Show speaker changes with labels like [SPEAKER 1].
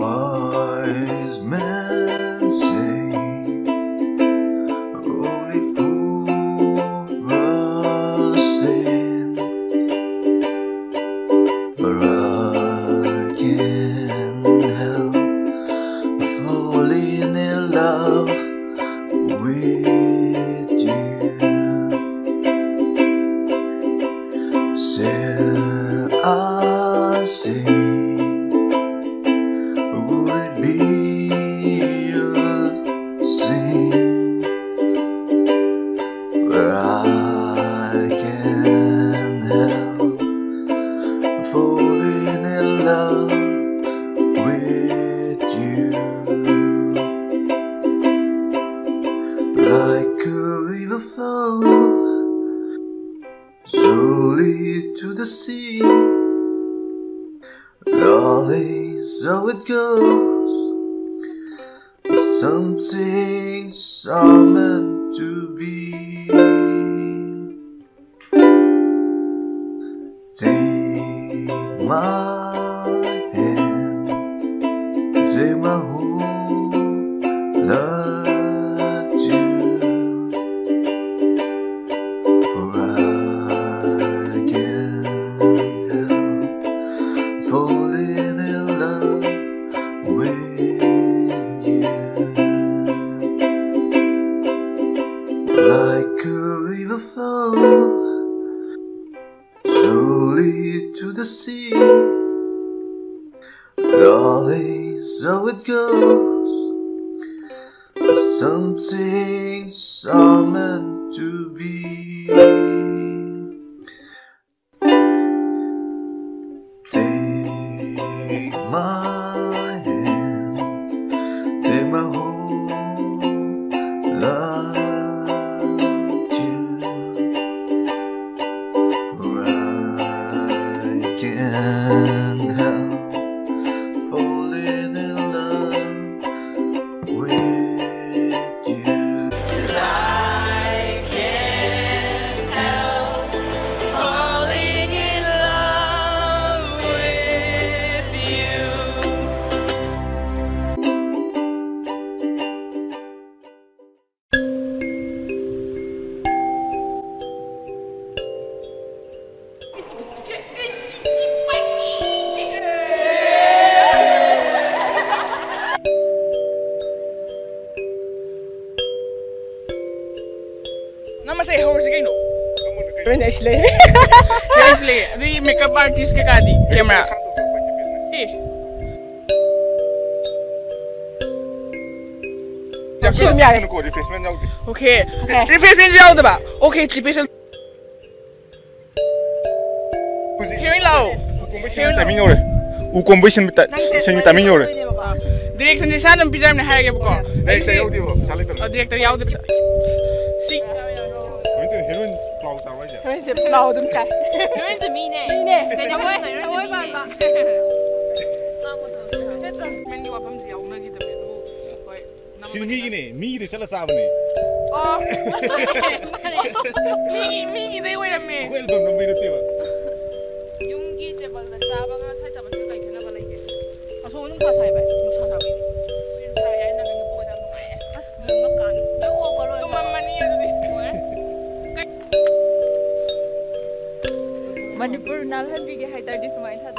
[SPEAKER 1] Wise men say only fools rush in, but I can't help falling in love with you. Shall I say, would it be a sin? But I can't help falling in love with you. Like a river flows slowly to the sea, darling, so it goes. Some things are meant to be. Take my hand, take my whole life too, for I can't help falling in love with you. Like a river flows slowly to the sea, darling, so it goes. Some things are meant to be. Take my hand, take my whole life too, for I can't help falling in love with you. 'Cause I can't help falling in love with you.
[SPEAKER 2] Nama saya Howard Segino. Kamu Ashley. Di makeup artist ke kadi camera.
[SPEAKER 3] Siapa yang nak refreshment jauh?
[SPEAKER 2] Okay. Refreshment jauh tu ba? Okay, special. Hearing low.
[SPEAKER 3] Timing jauh. Ukombesin kita, seni timing jauh.
[SPEAKER 2] Direction di sana pizza ni hari ke buka.
[SPEAKER 3] Director jauh dia, salah tu.
[SPEAKER 2] Director jauh tu. Si.
[SPEAKER 3] Itu heroin plau sahaja aja.
[SPEAKER 2] Heroin je plau tu macam.
[SPEAKER 4] Heroin je mine. Jadi apa? Heroin je mine. Mendi apa mesti jauh lagi tu.
[SPEAKER 3] Sini mi ni salah sahaja ni.
[SPEAKER 2] Oh. Mi dia wait a minute.
[SPEAKER 3] Aku album nombor itu tiba.
[SPEAKER 4] Yung kita bala caba nga sa caba sa kayo na bala ike. Aso nung pasay ba? Nung sa sabi ni. Yung sa yan na ganyan po ka sa mga as nung makan. Yung overall.
[SPEAKER 2] Tumamaniya tu.
[SPEAKER 4] Manipur nalhan bigay hay tardi sa mga